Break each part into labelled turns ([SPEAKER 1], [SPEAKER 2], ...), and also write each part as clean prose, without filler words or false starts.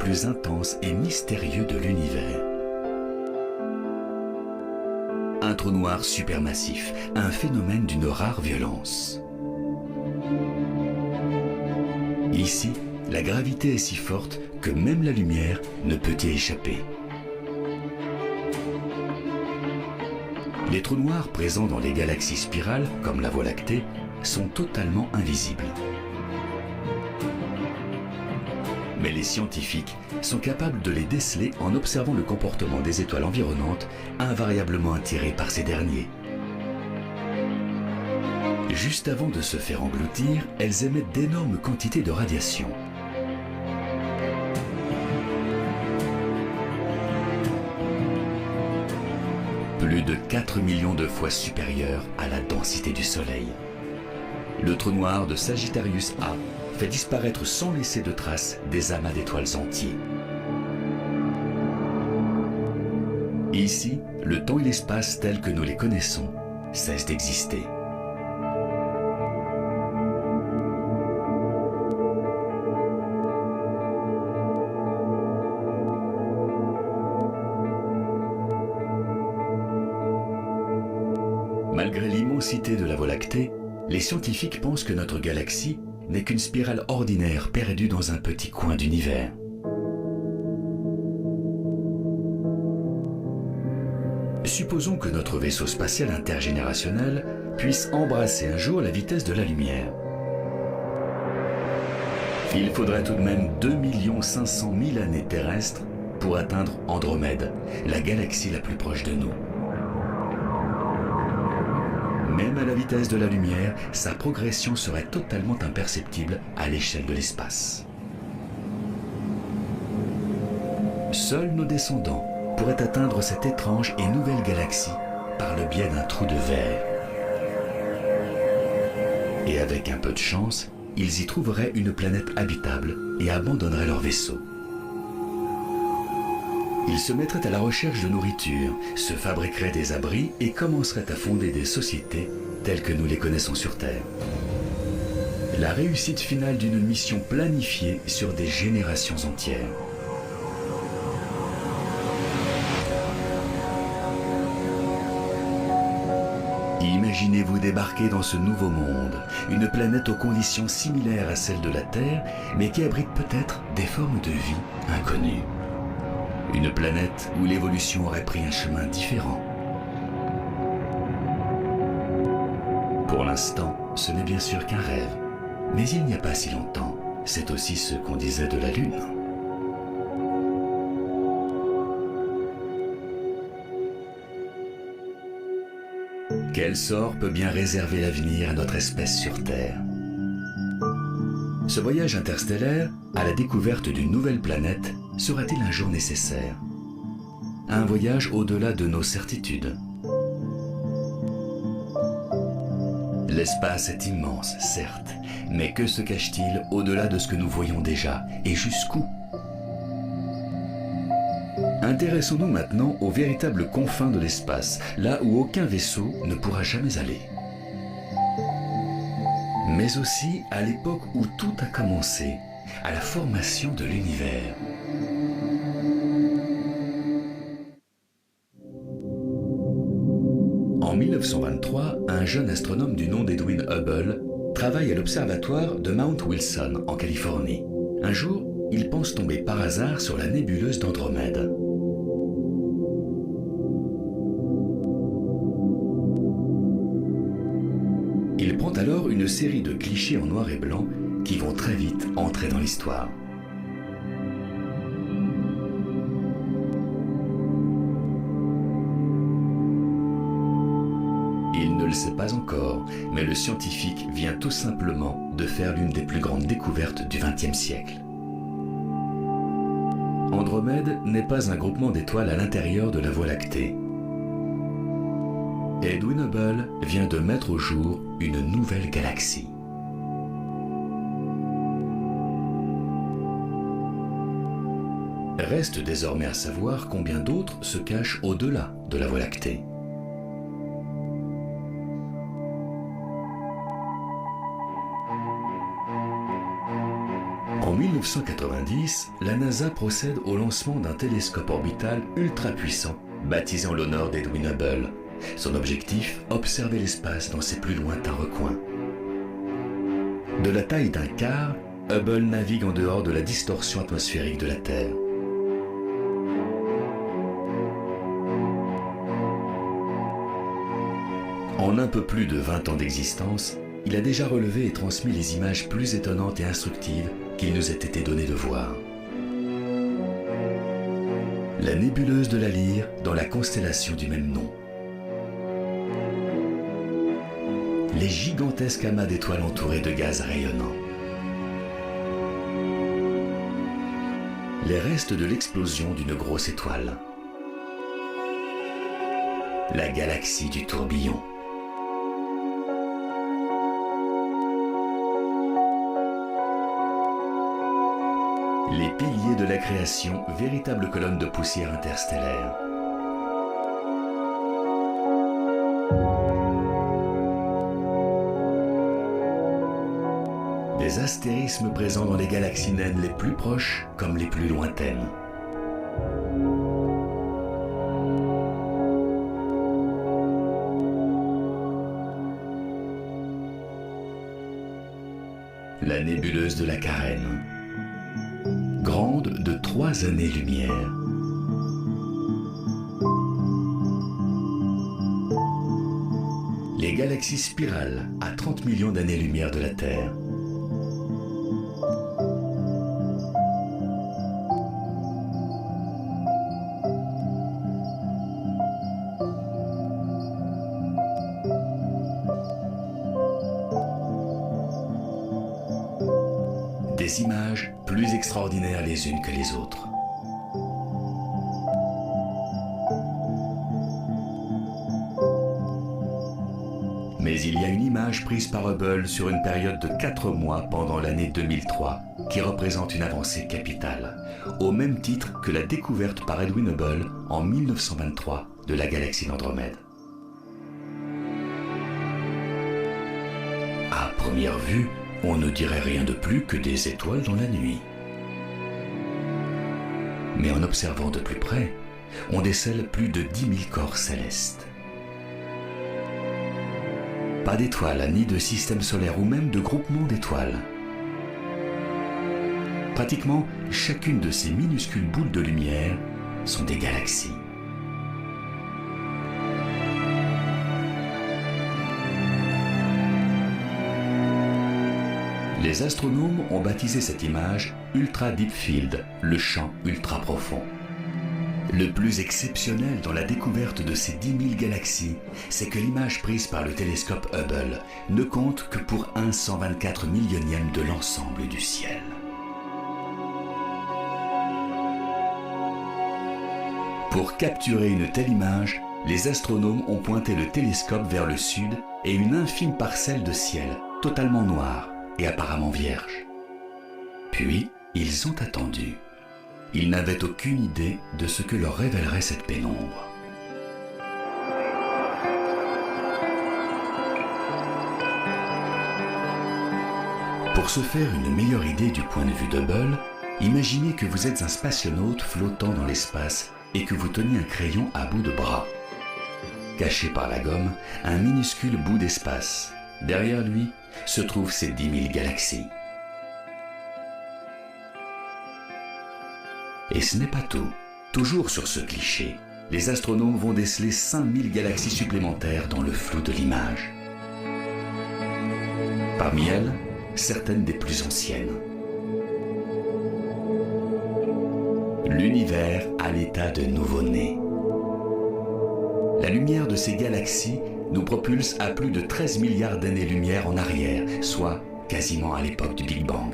[SPEAKER 1] plus intenses et mystérieux de l'univers. Un trou noir supermassif, un phénomène d'une rare violence. Ici, la gravité est si forte que même la lumière ne peut y échapper. Les trous noirs présents dans les galaxies spirales, comme la Voie lactée, sont totalement invisibles. Mais les scientifiques sont capables de les déceler en observant le comportement des étoiles environnantes, invariablement attirées par ces derniers. Juste avant de se faire engloutir, elles émettent d'énormes quantités de radiation. Plus de 4 millions de fois supérieure à la densité du Soleil. Le trou noir de Sagittarius A fait disparaître sans laisser de traces des amas d'étoiles entiers. Ici, le temps et l'espace tels que nous les connaissons cessent d'exister. Malgré l'immensité de la Voie lactée, les scientifiques pensent que notre galaxie n'est qu'une spirale ordinaire perdue dans un petit coin d'univers. Supposons que notre vaisseau spatial intergénérationnel puisse embrasser un jour la vitesse de la lumière. Il faudrait tout de même 2 500 000 années terrestres pour atteindre Andromède, la galaxie la plus proche de nous. Même à la vitesse de la lumière, sa progression serait totalement imperceptible à l'échelle de l'espace. Seuls nos descendants pourraient atteindre cette étrange et nouvelle galaxie par le biais d'un trou de verre. Et avec un peu de chance, ils y trouveraient une planète habitable et abandonneraient leur vaisseau. Ils se mettraient à la recherche de nourriture, se fabriqueraient des abris et commenceraient à fonder des sociétés telles que nous les connaissons sur Terre. La réussite finale d'une mission planifiée sur des générations entières. Imaginez-vous débarquer dans ce nouveau monde, une planète aux conditions similaires à celles de la Terre, mais qui abrite peut-être des formes de vie inconnues. Une planète où l'évolution aurait pris un chemin différent. Pour l'instant, ce n'est bien sûr qu'un rêve. Mais il n'y a pas si longtemps, c'est aussi ce qu'on disait de la Lune. Quel sort peut bien réserver l'avenir à notre espèce sur Terre? Ce voyage interstellaire à la découverte d'une nouvelle planète sera-t-il un jour nécessaire? Un voyage au-delà de nos certitudes. L'espace est immense, certes, mais que se cache-t-il au-delà de ce que nous voyons déjà, et jusqu'où? Intéressons-nous maintenant aux véritables confins de l'espace, là où aucun vaisseau ne pourra jamais aller. Mais aussi à l'époque où tout a commencé, à la formation de l'univers. En 1923, un jeune astronome du nom d'Edwin Hubble travaille à l'observatoire de Mount Wilson, en Californie. Un jour, il pense tomber par hasard sur la nébuleuse d'Andromède. Il prend alors une série de clichés en noir et blanc qui vont très vite entrer dans l'histoire. Il ne le sait pas encore, mais le scientifique vient tout simplement de faire l'une des plus grandes découvertes du XXe siècle. Andromède n'est pas un groupement d'étoiles à l'intérieur de la Voie lactée. Edwin Hubble vient de mettre au jour une nouvelle galaxie. Reste désormais à savoir combien d'autres se cachent au-delà de la Voie lactée. En 1990, la NASA procède au lancement d'un télescope orbital ultra puissant, baptisé en l'honneur d'Edwin Hubble. Son objectif, observer l'espace dans ses plus lointains recoins. De la taille d'un quart, Hubble navigue en dehors de la distorsion atmosphérique de la Terre. En un peu plus de 20 ans d'existence, il a déjà relevé et transmis les images plus étonnantes et instructives qu'il nous ait été donné de voir. La nébuleuse de la Lyre dans la constellation du même nom. Les gigantesques amas d'étoiles entourées de gaz rayonnants. Les restes de l'explosion d'une grosse étoile. La galaxie du tourbillon. Les piliers de la création, véritable colonne de poussière interstellaire. Des astérismes présents dans les galaxies naines les plus proches comme les plus lointaines. La nébuleuse de la Carène. Grande de 3 années-lumière. Les galaxies spirales à 30 millions d'années-lumière de la Terre. Des images plus extraordinaires les unes que les autres. Mais il y a une image prise par Hubble sur une période de 4 mois pendant l'année 2003 qui représente une avancée capitale, au même titre que la découverte par Edwin Hubble en 1923 de la galaxie d'Andromède. À première vue, on ne dirait rien de plus que des étoiles dans la nuit. Mais en observant de plus près, on décèle plus de 10 000 corps célestes. Pas d'étoiles, ni de système solaire ou même de groupement d'étoiles. Pratiquement chacune de ces minuscules boules de lumière sont des galaxies. Les astronomes ont baptisé cette image Ultra Deep Field, le champ ultra profond. Le plus exceptionnel dans la découverte de ces 10 000 galaxies, c'est que l'image prise par le télescope Hubble ne compte que pour 1/124 millionième de l'ensemble du ciel. Pour capturer une telle image, les astronomes ont pointé le télescope vers le sud et une infime parcelle de ciel, totalement noire et apparemment vierge. Puis, ils ont attendu. Ils n'avaient aucune idée de ce que leur révélerait cette pénombre. Pour se faire une meilleure idée du point de vue d'Hubble, imaginez que vous êtes un spationaute flottant dans l'espace et que vous teniez un crayon à bout de bras. Caché par la gomme, un minuscule bout d'espace. Derrière lui se trouvent ces 10 000 galaxies. Et ce n'est pas tout. Toujours sur ce cliché, les astronomes vont déceler 5000 galaxies supplémentaires dans le flou de l'image. Parmi elles, certaines des plus anciennes. L'univers à l'état de nouveau-né. La lumière de ces galaxies nous propulse à plus de 13 milliards d'années-lumière en arrière, soit quasiment à l'époque du Big Bang.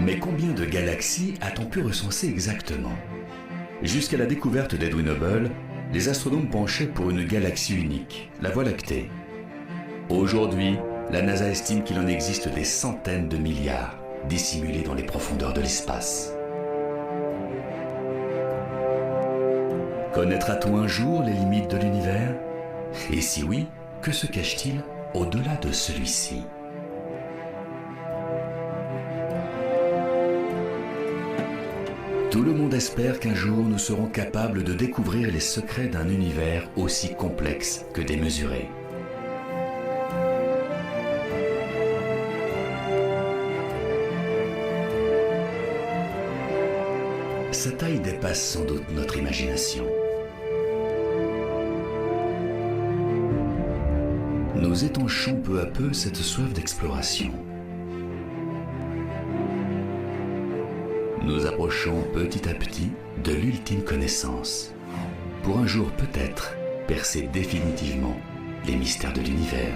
[SPEAKER 1] Mais combien de galaxies a-t-on pu recenser exactement? Jusqu'à la découverte d'Edwin Hubble, les astronomes penchaient pour une galaxie unique, la Voie lactée. Aujourd'hui, la NASA estime qu'il en existe des centaines de milliards, dissimulés dans les profondeurs de l'espace. Connaîtras-t-on un jour les limites de l'univers? Et si oui, que se cache-t-il au-delà de celui-ci? Tout le monde espère qu'un jour nous serons capables de découvrir les secrets d'un univers aussi complexe que démesuré. Sa taille dépasse sans doute notre imagination. Nous étanchons peu à peu cette soif d'exploration. Nous approchons petit à petit de l'ultime connaissance, pour un jour peut-être percer définitivement les mystères de l'univers.